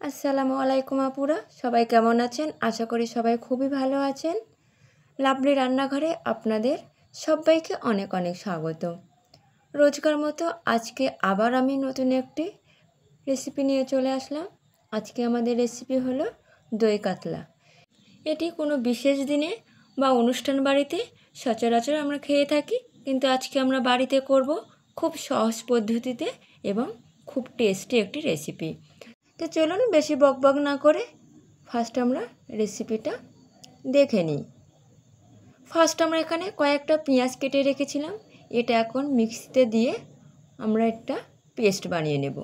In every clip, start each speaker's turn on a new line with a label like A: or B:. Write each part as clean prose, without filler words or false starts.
A: আসসালামু আলাইকুম আপুরা, সবাই কেমন আছেন? আশা করি সবাই খুবই ভালো আছেন। লাভলি রান্নাঘরে আপনাদের সবাইকে অনেক অনেক স্বাগত। রোজকার মতো আজকে আবার আমি নতুন একটি রেসিপি নিয়ে চলে আসলাম। আজকে আমাদের রেসিপি হলো দই কাতলা। এটি কোনো বিশেষ দিনে বা অনুষ্ঠান বাড়িতে সচরাচর আমরা খেয়ে থাকি, কিন্তু আজকে আমরা বাড়িতে করব খুব সহজ পদ্ধতিতে এবং খুব টেস্টি একটি রেসিপি। তো চলুন বেশি বকবক না করে ফার্স্ট আমরা রেসিপিটা দেখে নিই। ফার্স্ট আমরা এখানে কয়েকটা পেঁয়াজ কেটে রেখেছিলাম, এটা এখন মিক্সিতে দিয়ে আমরা একটা পেস্ট বানিয়ে নেব।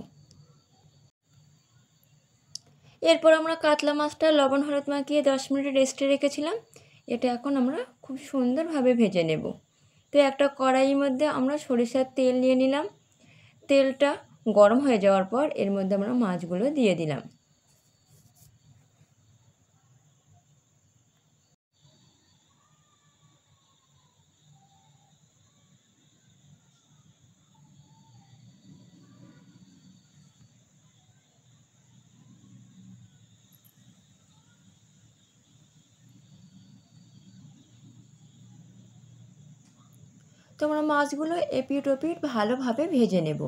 A: এরপর আমরা কাতলা মাছটা লবণ হলুদ মাখিয়ে 10 মিনিট রেস্টে রেখেছিলাম, এটা এখন আমরা খুব সুন্দরভাবে ভেজে নেব। তো একটা কড়াইয়ের মধ্যে আমরা সরিষার তেল নিয়ে নিলাম। তেলটা গরম হয়ে যাওয়ার পর এর মধ্যে আমরা মাছগুলো দিয়ে দিলাম। তো আমরা মাছগুলো এপিট ওপিট ভালোভাবে ভেজে নেব।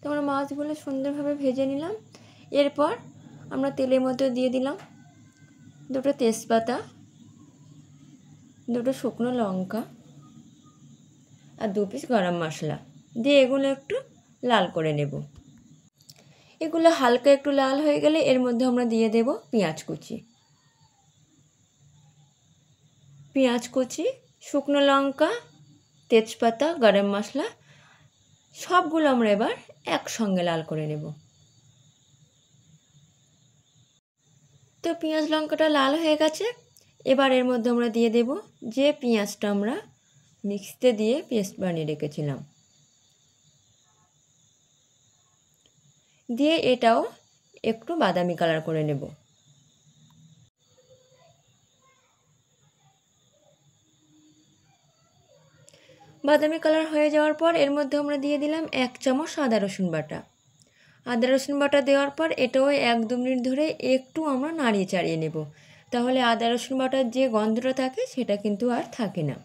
A: তো আমরা মাছগুলো সুন্দরভাবে ভেজে নিলাম। এরপর আমরা তেলের মধ্যে দিয়ে দিলাম দুটো তেজপাতা, দুটো শুকনো লঙ্কা আর 2 পিস গরম মশলা দিয়ে এগুলো একটু লাল করে নেব। এগুলো হালকা একটু লাল হয়ে গেলে এর মধ্যে আমরা দিয়ে দেব পেঁয়াজ কুচি, শুকনো লঙ্কা, তেজপাতা, গরম মশলা সবগুলো আমরা এবার একসঙ্গে লাল করে নেব। তো পেঁয়াজ লঙ্কাটা লাল হয়ে গেছে, এবার এর মধ্যে আমরা দিয়ে দেব যে পেঁয়াজটা আমরা মিক্সিতে দিয়ে পেস্ট বানিয়ে রেখেছিলাম, দিয়ে এটাও একটু বাদামি কালার করে নেব। বাদামি কালার হয়ে যাওয়ার পর এর মধ্যে আমরা দিয়ে দিলাম 1 চামচ আদা রসুন বাটা। আদা রসুন বাটা দেওয়ার পর এটাও 1-2 মিনিট ধরে একটু আমরা নাড়িয়ে চাড়িয়ে নেব, তাহলে আদা রসুন বাটার যে গন্ধটা থাকে সেটা কিন্তু আর থাকে না।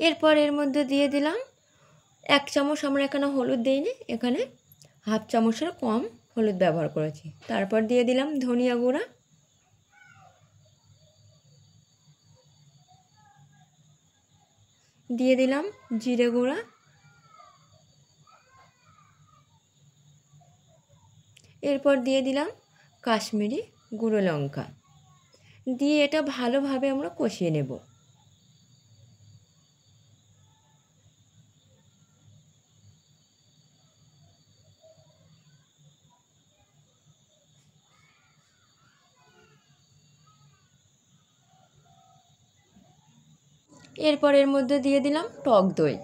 A: এরপর এর মধ্যে দিয়ে দিলাম 1 চামচ, আমরা এখানে হলুদ দিইনি, এখানে হাফ চামচের কম হলুদ ব্যবহার করেছি। তারপর দিয়ে দিলাম ধনিয়া গুঁড়া, দিয়ে দিলাম জিরে গুঁড়া, এরপর দিয়ে দিলাম কাশ্মীরি গুঁড়ো লঙ্কা, দিয়ে এটা ভালোভাবে আমরা কষিয়ে নেব। এরপর এর মধ্যে দিয়ে দিলাম টক দই,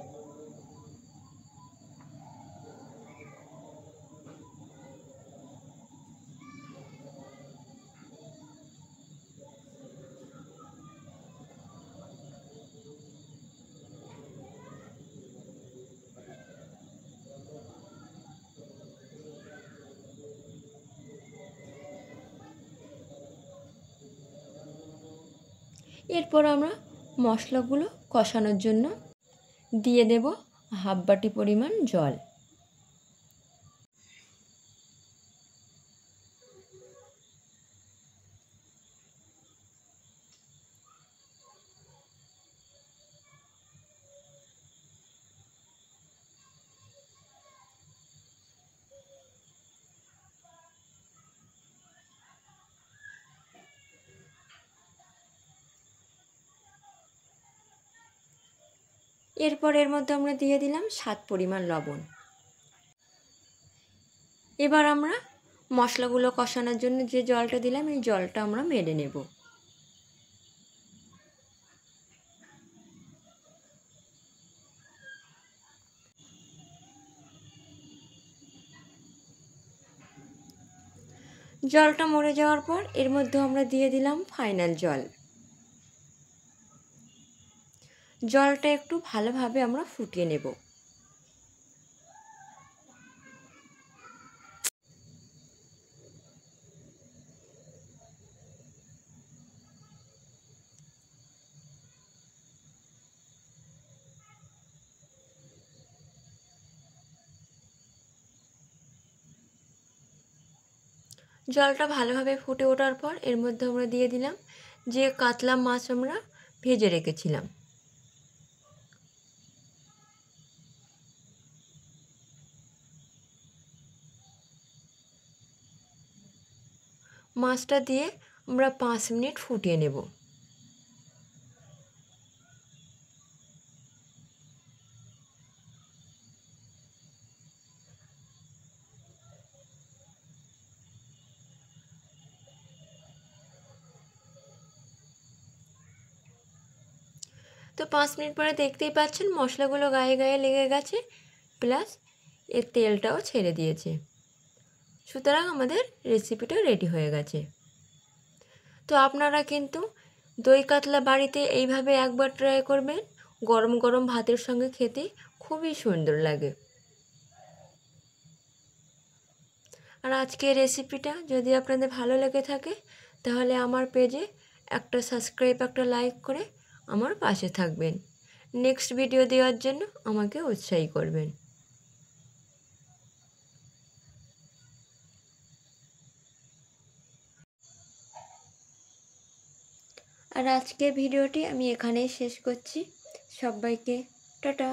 A: এরপর আমরা মশলাগুলো কষানোর জন্য দিয়ে দেব হাফ বাটি পরিমাণ জল। এরপর এর মধ্যে আমরা দিয়ে দিলাম স্বাদ পরিমাণ লবণ। এবার আমরা মশলাগুলো কষানোর জন্য যে জলটা দিলাম এই জলটা আমরা মেরে নেব। জলটা মরে যাওয়ার পর এর মধ্যে আমরা দিয়ে দিলাম ফাইনাল জল। জলটা একটু ভালোভাবে আমরা ফুটিয়ে নেব। জলটা ভালোভাবে ফুটে ওঠার পর এর মধ্যে আমরা দিয়ে দিলাম যে কাতলা মাছ আমরা ভেজে রেখেছিলাম। মাছটা দিয়ে আমরা 5 মিনিট ফুটিয়ে নেব। তো 5 মিনিট পরে দেখতেই পাচ্ছেন মশলাগুলো গায়ে গায়ে লেগে গেছে, প্লাস এর তেলটাও ছেড়ে দিয়েছে। সুতরাং আমাদের রেসিপিটা রেডি হয়ে গেছে। তো আপনারা কিন্তু দই কাতলা বাড়িতে এইভাবে একবার ট্রাই করবেন, গরম গরম ভাতের সঙ্গে খেতে খুবই সুন্দর লাগে। আর আজকের রেসিপিটা যদি আপনাদের ভালো লেগে থাকে তাহলে আমার পেজে একটা সাবস্ক্রাইব, একটা লাইক করে আমার পাশে থাকবেন। নেক্সট ভিডিও দেওয়ার জন্য আমাকে উৎসাহী করবেন। আর আজকের ভিডিওটি আমি এখানেই শেষ করছি। সবাইকে টাটা।